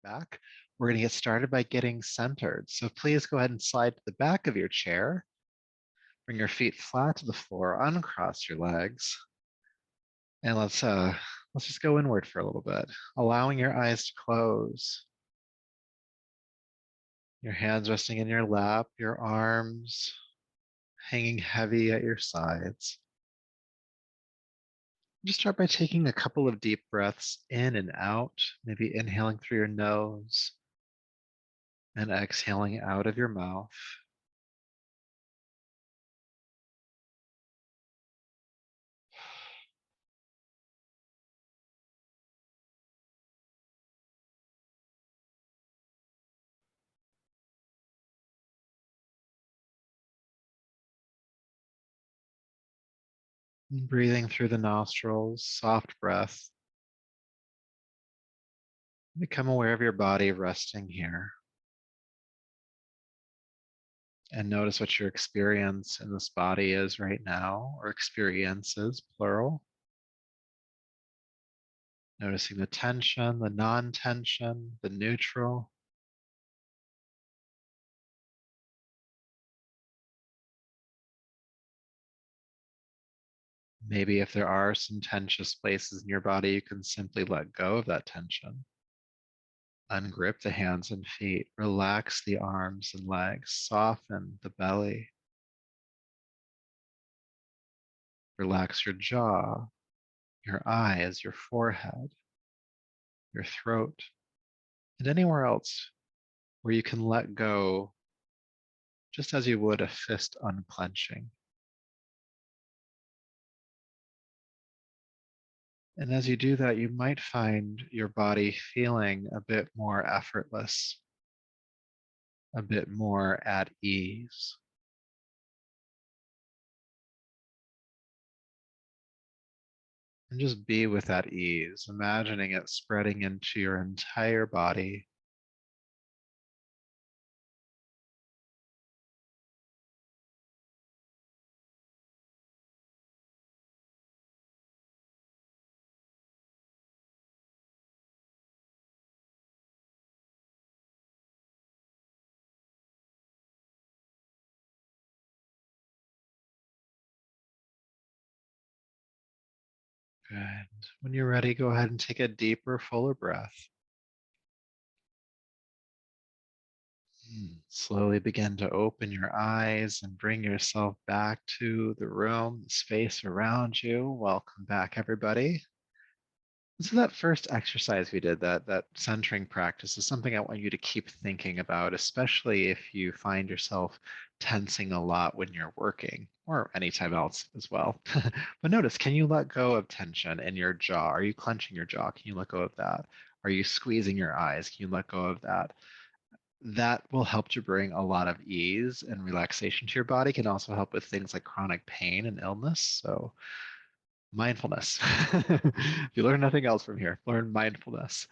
back. We're going to get started by getting centered. So please go ahead and slide to the back of your chair. Bring your feet flat to the floor, uncross your legs. And let's just go inward for a little bit, allowing your eyes to close. Your hands resting in your lap, your arms hanging heavy at your sides. Just start by taking a couple of deep breaths in and out, maybe inhaling through your nose and exhaling out of your mouth. And breathing through the nostrils, soft breath. Become aware of your body resting here. And notice what your experience in this body is right now, or experiences, plural. Noticing the tension, the non-tension, the neutral. Maybe if there are some tensious places in your body, you can simply let go of that tension. Ungrip the hands and feet, relax the arms and legs, soften the belly. Relax your jaw, your eyes, your forehead, your throat, and anywhere else where you can let go just as you would a fist unclenching. And as you do that, you might find your body feeling a bit more effortless, a bit more at ease. And just be with that ease, imagining it spreading into your entire body. Good. When you're ready, go ahead and take a deeper, fuller breath. Slowly begin to open your eyes and bring yourself back to the room, the space around you. Welcome back, everybody. So that first exercise we did, that centering practice, is something I want you to keep thinking about, especially if you find yourself tensing a lot when you're working or anytime else as well. But notice, can you let go of tension in your jaw? Are you clenching your jaw? Can you let go of that? Are you squeezing your eyes? Can you let go of that? That will help to bring a lot of ease and relaxation to your body. Can also help with things like chronic pain and illness. So mindfulness. If you learn nothing else from here, learn mindfulness.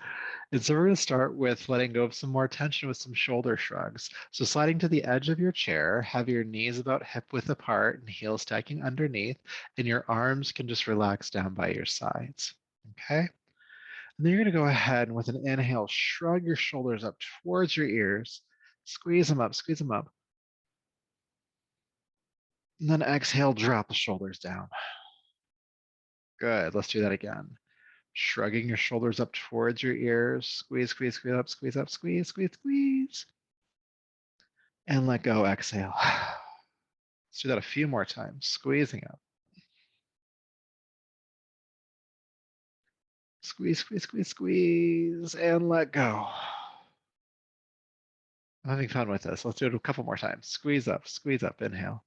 And so we're going to start with letting go of some more tension with some shoulder shrugs. So sliding to the edge of your chair, have your knees about hip width apart and heels stacking underneath, and your arms can just relax down by your sides. Okay? And then you're going to go ahead and with an inhale, shrug your shoulders up towards your ears, squeeze them up, squeeze them up. And then exhale, drop the shoulders down. Good. Let's do that again. Shrugging your shoulders up towards your ears. Squeeze, squeeze, squeeze up, squeeze up, squeeze, squeeze, squeeze. And let go, exhale. Let's do that a few more times. Squeezing up. Squeeze, squeeze, squeeze, squeeze, and let go. I'm having fun with this. Let's do it a couple more times. Squeeze up, inhale.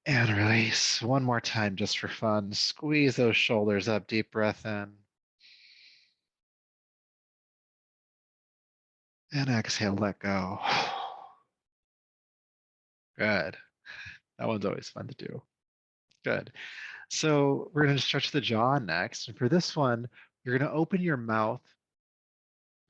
And release. One more time just for fun. Squeeze those shoulders up, deep breath in. And exhale, let go. Good. That one's always fun to do. Good. So we're going to stretch the jaw next. And for this one, you're going to open your mouth.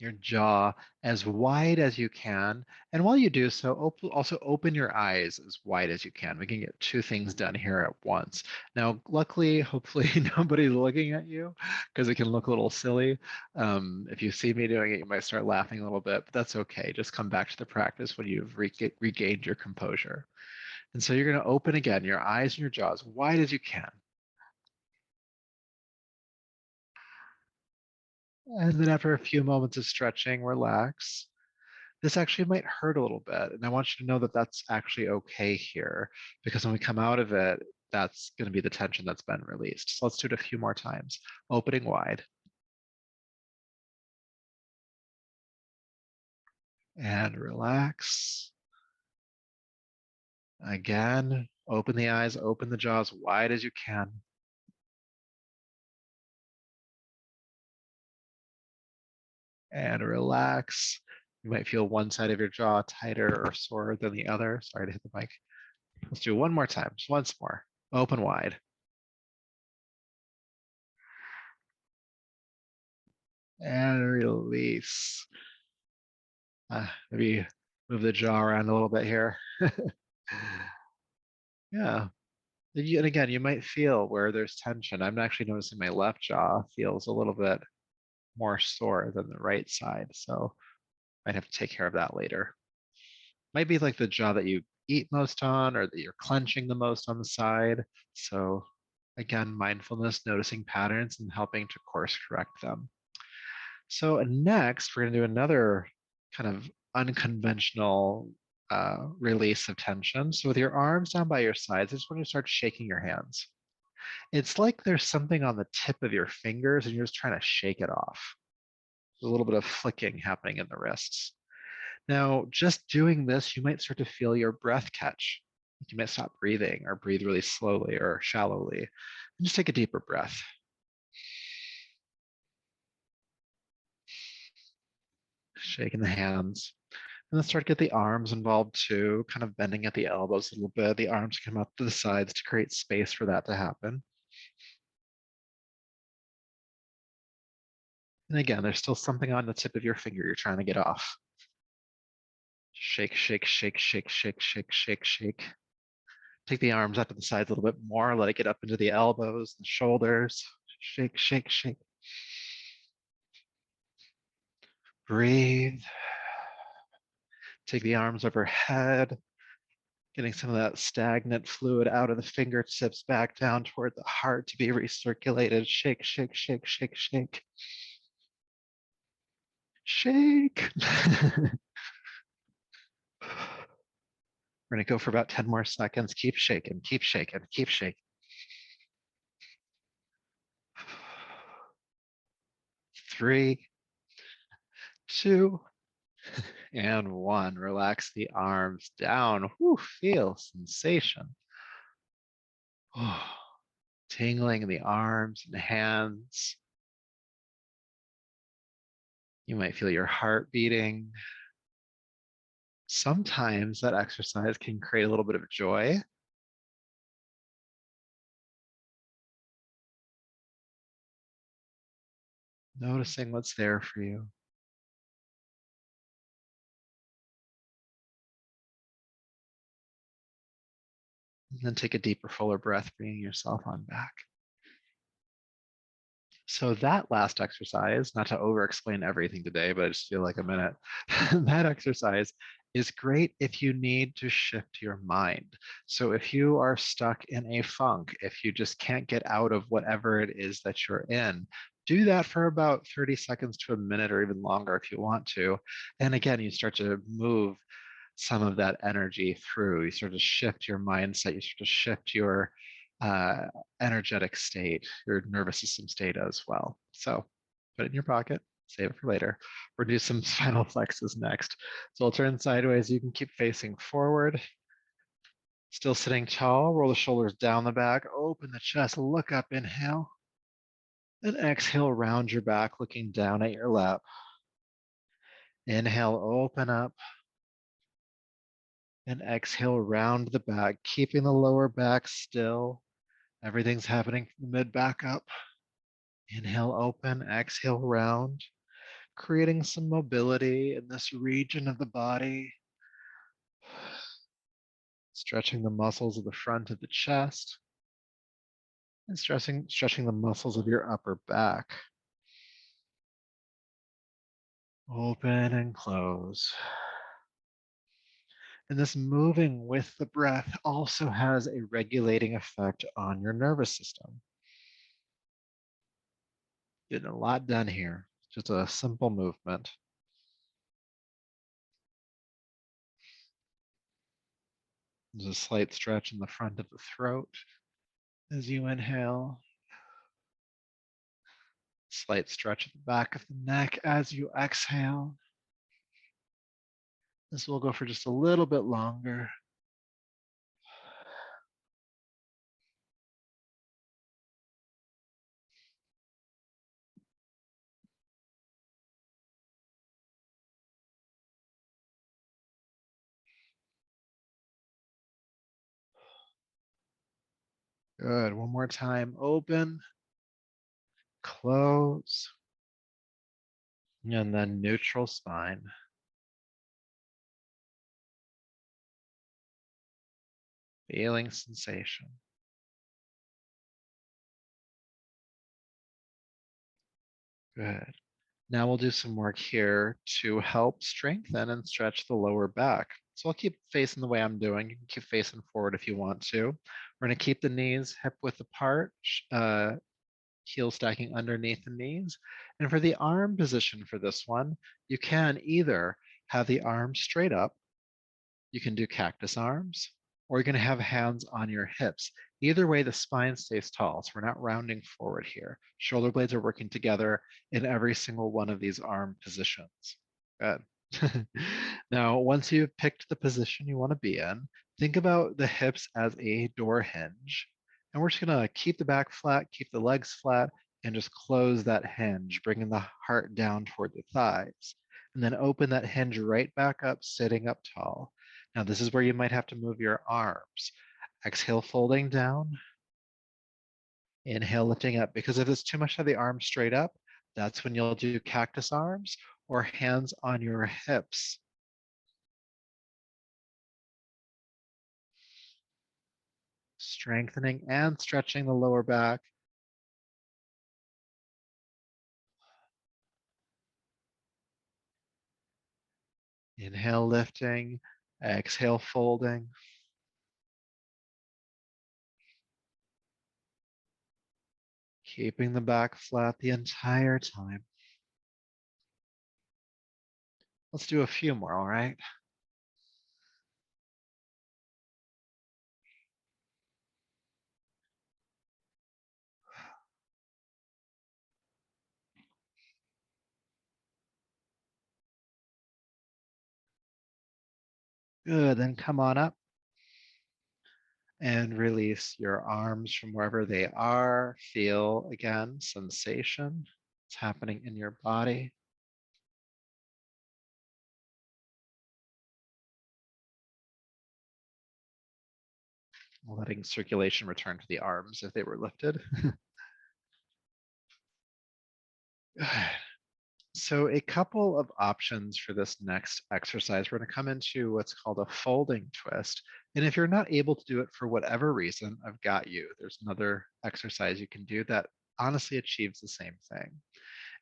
your jaw as wide as you can. And while you do so, also open your eyes as wide as you can. We can get two things done here at once. Now, luckily, hopefully nobody's looking at you because it can look a little silly. If you see me doing it, you might start laughing a little bit, but that's okay. Just come back to the practice when you've regained your composure. And so you're going to open again your eyes and your jaw as wide as you can. And then after a few moments of stretching, relax. This actually might hurt a little bit. And I want you to know that that's actually okay here, because when we come out of it, that's going to be the tension that's been released. So let's do it a few more times. Opening wide. And relax. Again, open the eyes, open the jaw as wide as you can. And relax. You might feel one side of your jaw tighter or sore than the other. Sorry to hit the mic. Let's do one more time, just once more. Open wide. And release. Maybe move the jaw around a little bit here. Yeah. And again, you might feel where there's tension. I'm actually noticing my left jaw feels a little bit more sore than the right side. So I might have to take care of that later. Might be like the jaw that you eat most on or that you're clenching the most on the side. So again, mindfulness, noticing patterns and helping to course correct them. So next, we're going to do another kind of unconventional release of tension. So with your arms down by your sides, I just want you to start shaking your hands. It's like there's something on the tip of your fingers and you're just trying to shake it off. There's a little bit of flicking happening in the wrists. Now, just doing this, you might start to feel your breath catch. You might stop breathing or breathe really slowly or shallowly. And just take a deeper breath. Shaking the hands. And then start to get the arms involved too, kind of bending at the elbows a little bit. The arms come up to the sides to create space for that to happen. And again, there's still something on the tip of your finger you're trying to get off. Shake, shake, shake, shake, shake, shake, shake, shake. Take the arms up to the sides a little bit more. Let it get up into the elbows, the shoulders. Shake, shake, shake. Breathe. Take the arms overhead, getting some of that stagnant fluid out of the fingertips back down toward the heart to be recirculated. Shake, shake, shake, shake, shake. Shake. We're going to go for about 10 more seconds. Keep shaking, keep shaking, keep shaking. 3, 2, and 1. Relax the arms down. Whew, feel sensation. Oh, tingling in the arms and hands. You might feel your heart beating. Sometimes that exercise can create a little bit of joy. Noticing what's there for you. And then take a deeper, fuller breath, bringing yourself on back. So that last exercise, not to over-explain everything today, but I just feel like a minute, that exercise is great if you need to shift your mind. So if you are stuck in a funk, if you just can't get out of whatever it is that you're in, do that for about 30 seconds to a minute or even longer if you want to. And again, you start to move some of that energy through. You sort of shift your mindset, you sort of shift your uh, energetic state, your nervous system state as well. So put it in your pocket, save it for later. We're gonna do some final flexes next. So I'll turn sideways. You can keep facing forward. Still sitting tall, roll the shoulders down the back, open the chest, look up, inhale. Then exhale, round your back, looking down at your lap. Inhale, open up. And exhale, round the back, keeping the lower back still. Everything's happening from the mid back up. Inhale, open, exhale, round. creating some mobility in this region of the body, stretching the muscles of the front of the chest and stretching the muscles of your upper back. Open and close. And this moving with the breath also has a regulating effect on your nervous system. Getting a lot done here. Just a simple movement. There's a slight stretch in the front of the throat as you inhale. Slight stretch at the back of the neck as you exhale. This will go for just a little bit longer. Good. One more time. Open, close, and then neutral spine. Feeling sensation. Good. Now we'll do some work here to help strengthen and stretch the lower back. So I'll keep facing the way I'm doing. You can keep facing forward if you want to. We're going to keep the knees hip width apart, heels stacking underneath the knees. And for the arm position for this one, you can either have the arms straight up, you can do cactus arms, or you're going to have hands on your hips. Either way, the spine stays tall, so we're not rounding forward here. Shoulder blades are working together in every single one of these arm positions. Good. Now, once you've picked the position you want to be in, think about the hips as a door hinge. And we're just going to keep the back flat, keep the legs flat, and just close that hinge, bringing the heart down toward the thighs. And then open that hinge right back up, sitting up tall. Now, this is where you might have to move your arms. Exhale, folding down. Inhale, lifting up. Because if it's too much of the arms straight up, that's when you'll do cactus arms or hands on your hips. Strengthening and stretching the lower back. Inhale, lifting. Exhale, folding. Keeping the back flat the entire time. Let's do a few more, all right? Good, then come on up and release your arms from wherever they are. Feel again sensation. It's happening in your body. Letting circulation return to the arms if they were lifted. So a couple of options for this next exercise. We're going to come into what's called a folding twist. And if you're not able to do it for whatever reason, I've got you. There's another exercise you can do that honestly achieves the same thing.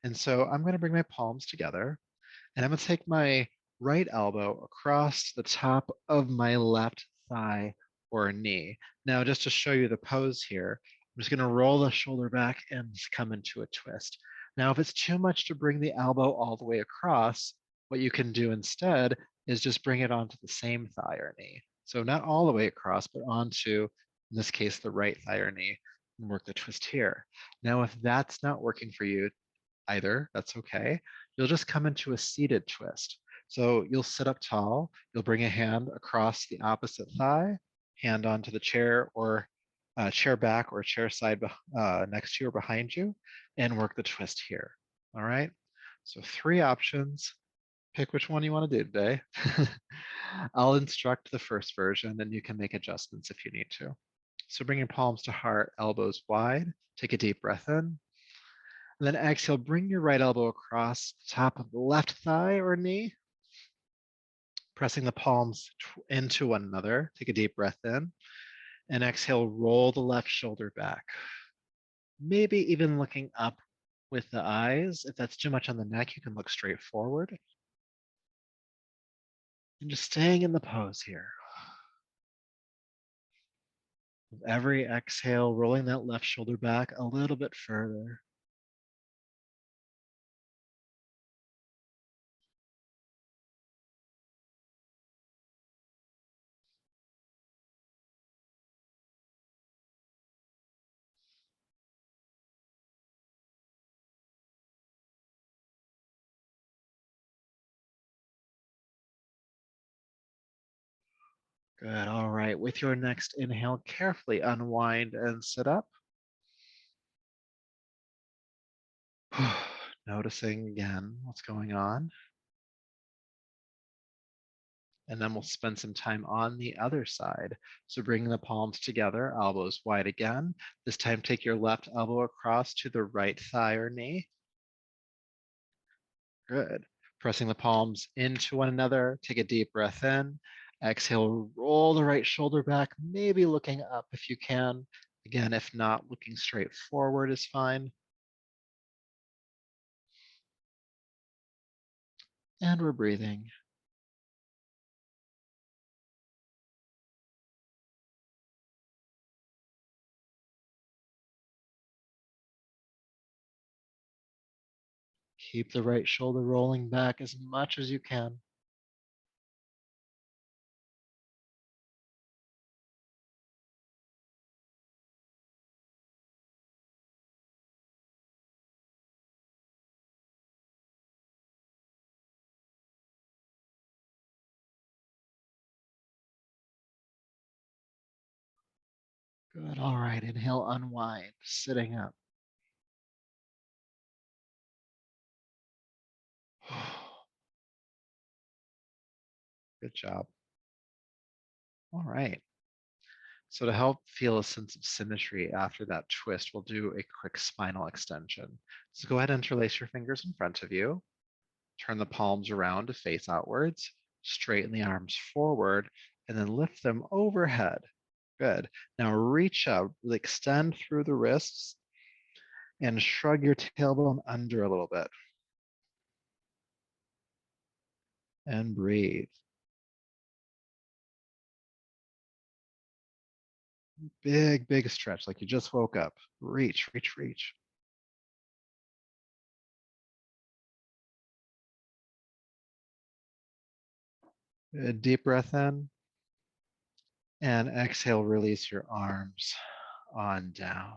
And so I'm going to bring my palms together and I'm going to take my right elbow across the top of my left thigh or knee. Now, just to show you the pose here, I'm just going to roll the shoulder back and come into a twist. Now, if it's too much to bring the elbow all the way across, what you can do instead is just bring it onto the same thigh or knee. So not all the way across, but onto, in this case, the right thigh or knee, and work the twist here. Now, if that's not working for you either, that's okay. You'll just come into a seated twist. So you'll sit up tall, you'll bring a hand across the opposite thigh, hand onto the chair or chair back or chair side next to you or behind you, and work the twist here. All right. So 3 options. Pick which one you want to do today. I'll instruct the first version, and you can make adjustments if you need to. So bring your palms to heart, elbows wide. Take a deep breath in. And then exhale, bring your right elbow across the top of the left thigh or knee, pressing the palms into one another. Take a deep breath in. And exhale, roll the left shoulder back. Maybe even looking up with the eyes. If that's too much on the neck, you can look straight forward. And just staying in the pose here. With every exhale, rolling that left shoulder back a little bit further. Good. All right. With your next inhale, carefully unwind and sit up. Noticing again what's going on. And then we'll spend some time on the other side. So bring the palms together, elbows wide again. This time, take your left elbow across to the right thigh or knee. Good. Pressing the palms into one another. Take a deep breath in. Exhale, roll the right shoulder back, maybe looking up if you can. Again, if not, looking straight forward is fine. And we're breathing. Keep the right shoulder rolling back as much as you can. Good. All right. Inhale, unwind, sitting up. Good job. All right. So to help feel a sense of symmetry after that twist, we'll do a quick spinal extension. So go ahead and interlace your fingers in front of you. Turn the palms around to face outwards. Straighten the arms forward and then lift them overhead. Good. Now reach out, extend through the wrists and shrug your tailbone under a little bit. And breathe. Big, big stretch like you just woke up. Reach, reach, reach. A deep breath in and exhale, release your arms on down.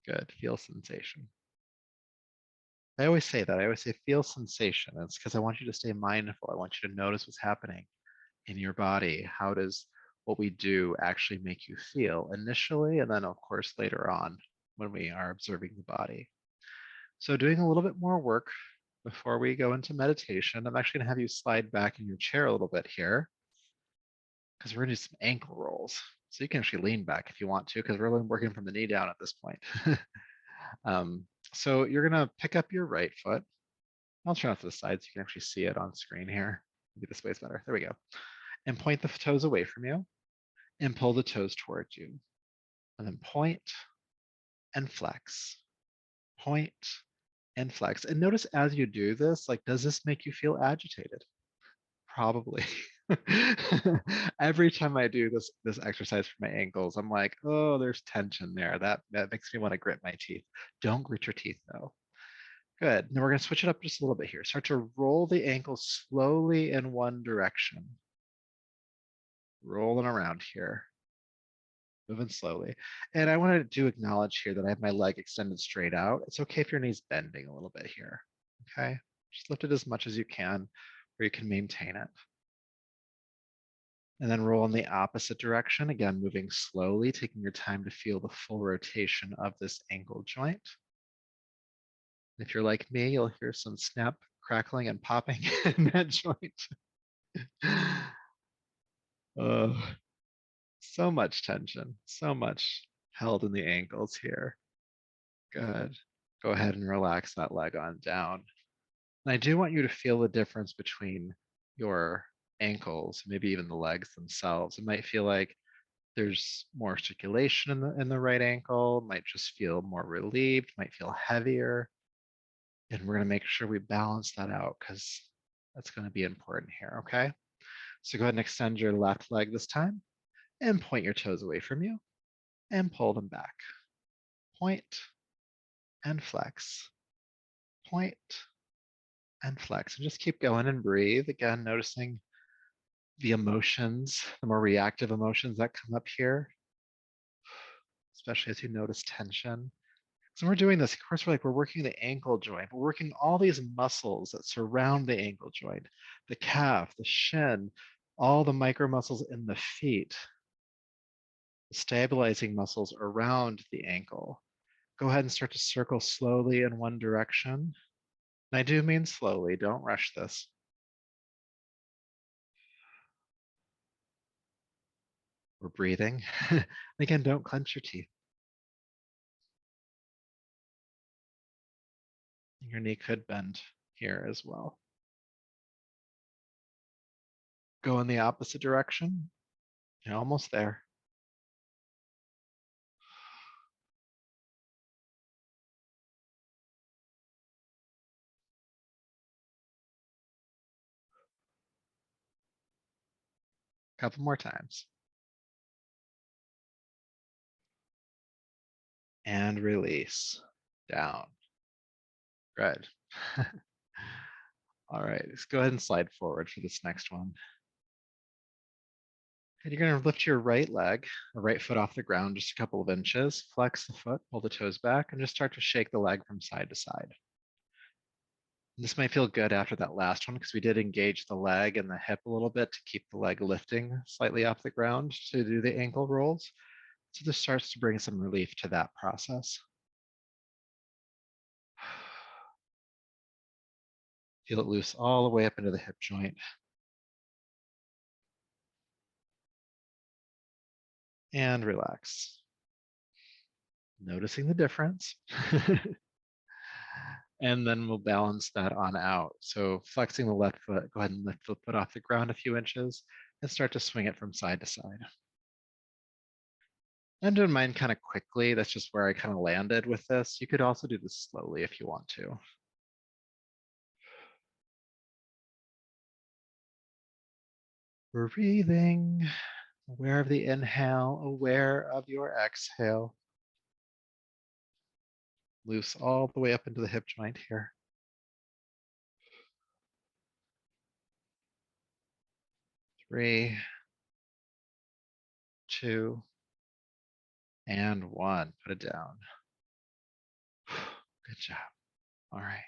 Good. Feel sensation. I always say that. I always say feel sensation. It's because I want you to stay mindful. I want you to notice what's happening in your body. How does what we do actually make you feel initially, and then, of course, later on when we are observing the body. So, doing a little bit more work before we go into meditation, I'm actually going to have you slide back in your chair a little bit here because we're going to do some ankle rolls. So, you can actually lean back if you want to because we're really working from the knee down at this point. um, so, you're going to pick up your right foot. I'll turn off to the side so you can actually see it on screen here. Maybe this way is better. There we go. And point the toes away from you and pull the toes towards you. And then point and flex, point and flex. And notice as you do this, like, does this make you feel agitated? Probably. Every time I do this exercise for my ankles, I'm like, oh, there's tension there. That makes me want to grit my teeth. Don't grit your teeth though. Good. Now we're going to switch it up just a little bit here. Start to roll the ankles slowly in one direction. Rolling around here. Moving slowly. And I wanted to acknowledge here that I have my leg extended straight out. It's okay if your knee's bending a little bit here. Okay. Just lift it as much as you can where you can maintain it. And then roll in the opposite direction. Again, moving slowly, taking your time to feel the full rotation of this ankle joint. If you're like me, you'll hear some snap, crackling, and popping in that joint. Oh, so much tension, so much held in the ankles here. Good. Go ahead and relax that leg on down. And I do want you to feel the difference between your ankles, maybe even the legs themselves. It might feel like there's more circulation in the right ankle, might just feel more relieved, might feel heavier. And we're going to make sure we balance that out because that's going to be important here, okay? So go ahead and extend your left leg this time and point your toes away from you and pull them back. Point and flex, point and flex. And just keep going and breathe. Again, noticing the emotions, the more reactive emotions that come up here, especially as you notice tension. So we're doing this, of course, we're working the ankle joint, but we're working all these muscles that surround the ankle joint, the calf, the shin, all the micro muscles in the feet, the stabilizing muscles around the ankle. Go ahead and start to circle slowly in one direction. And I do mean slowly, don't rush this. We're breathing. Again, don't clench your teeth. Your knee could bend here as well. Go in the opposite direction. You're almost there. A couple more times. And release. Down. Good. All right, let's go ahead and slide forward for this next one. And you're going to lift your right leg, or right foot off the ground just a couple of inches. Flex the foot, pull the toes back, and just start to shake the leg from side to side. This might feel good after that last one because we did engage the leg and the hip a little bit to keep the leg lifting slightly off the ground to do the ankle rolls. So this starts to bring some relief to that process. Feel it loose all the way up into the hip joint. And relax. Noticing the difference. And then we'll balance that on out. So flexing the left foot, go ahead and lift the foot off the ground a few inches and start to swing it from side to side. I'm doing mine kind of quickly. That's just where I kind of landed with this. You could also do this slowly if you want to. Breathing, aware of the inhale, aware of your exhale. Loose all the way up into the hip joint here. 3, 2, and 1. Put it down. Good job. All right.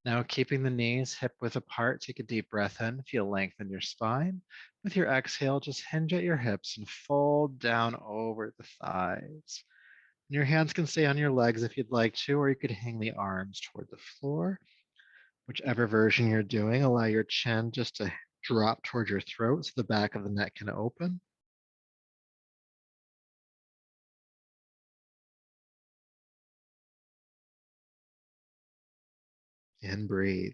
Now, keeping the knees hip width apart, take a deep breath in, feel length in your spine. With your exhale, just hinge at your hips and fold down over the thighs. And your hands can stay on your legs if you'd like to, or you could hang the arms toward the floor. Whichever version you're doing, allow your chin just to drop toward your throat so the back of the neck can open. And breathe.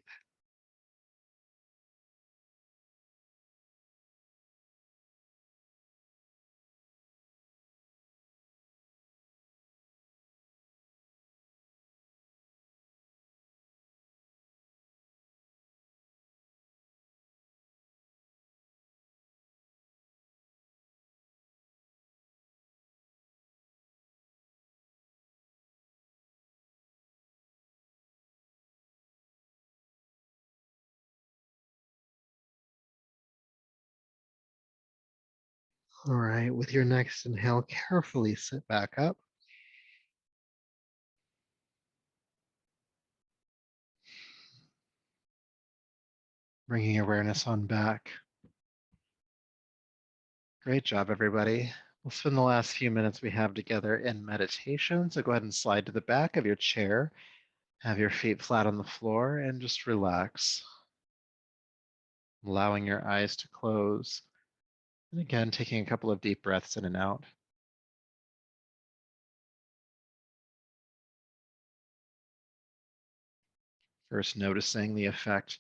All right, with your next inhale, carefully sit back up. Bringing awareness on back. Great job, everybody. We'll spend the last few minutes we have together in meditation. So go ahead and slide to the back of your chair. Have your feet flat on the floor and just relax. Allowing your eyes to close. And again, taking a couple of deep breaths in and out. First, noticing the effect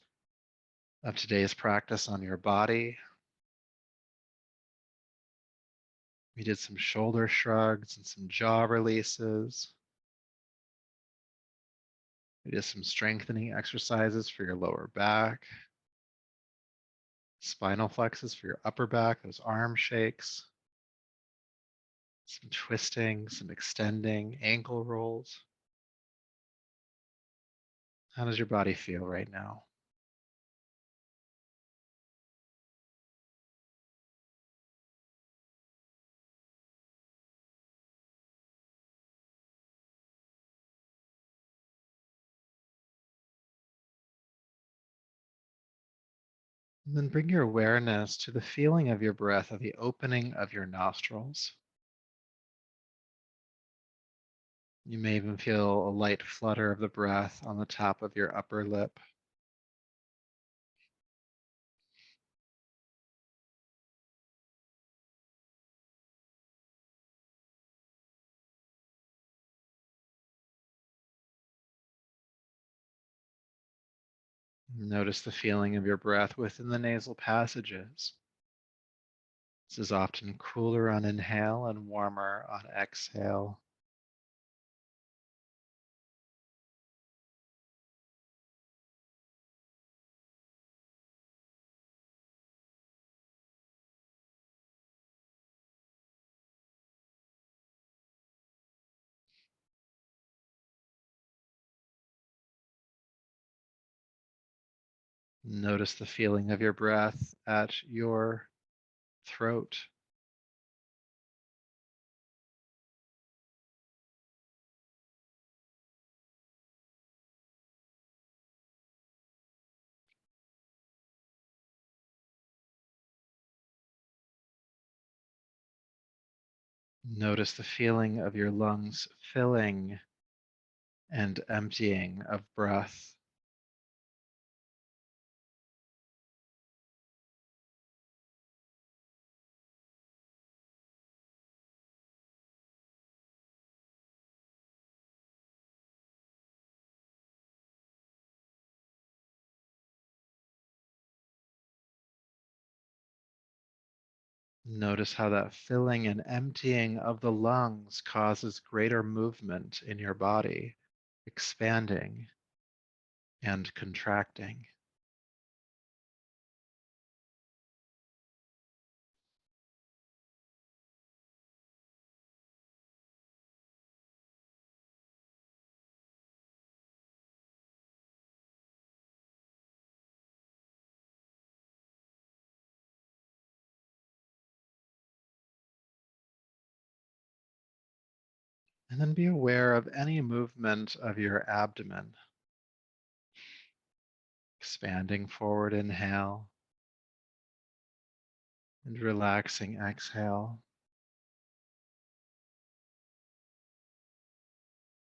of today's practice on your body. We did some shoulder shrugs and some jaw releases. We did some strengthening exercises for your lower back, spinal flexes for your upper back, those arm shakes, some twisting, some extending, ankle rolls. How does your body feel right now? And then bring your awareness to the feeling of your breath, of the opening of your nostrils. You may even feel a light flutter of the breath on the top of your upper lip. Notice the feeling of your breath within the nasal passages. This is often cooler on inhale and warmer on exhale. Notice the feeling of your breath at your throat. Notice the feeling of your lungs filling and emptying of breath. Notice how that filling and emptying of the lungs causes greater movement in your body, expanding and contracting. And then be aware of any movement of your abdomen, expanding forward, inhale, and relaxing, exhale.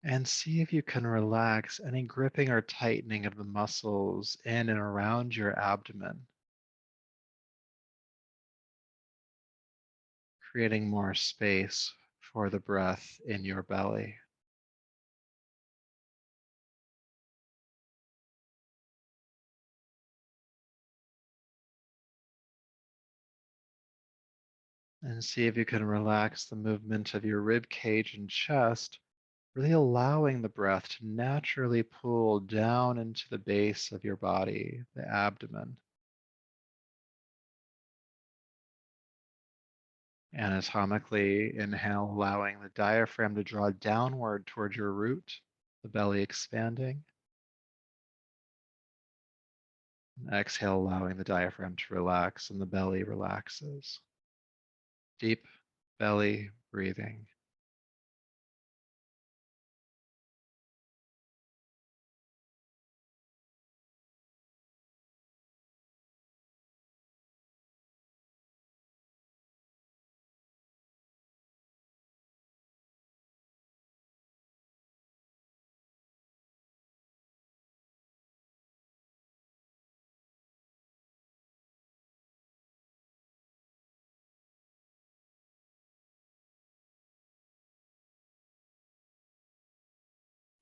And see if you can relax any gripping or tightening of the muscles in and around your abdomen, creating more space for the breath in your belly. And see if you can relax the movement of your rib cage and chest, really allowing the breath to naturally pull down into the base of your body, the abdomen. Anatomically, inhale, allowing the diaphragm to draw downward toward your root, the belly expanding. And exhale, allowing the diaphragm to relax and the belly relaxes. Deep belly breathing.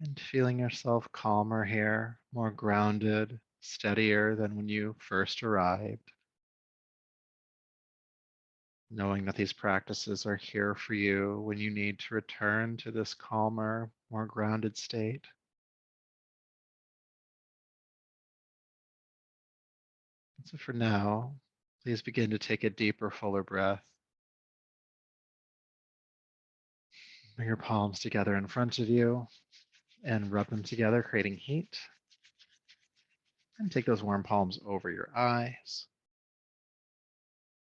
And feeling yourself calmer here, more grounded, steadier than when you first arrived. Knowing that these practices are here for you when you need to return to this calmer, more grounded state. So for now, please begin to take a deeper, fuller breath. Bring your palms together in front of you and rub them together, creating heat. And take those warm palms over your eyes,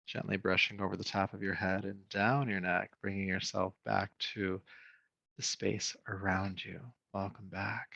gently brushing over the top of your head and down your neck, bringing yourself back to the space around you. Welcome back.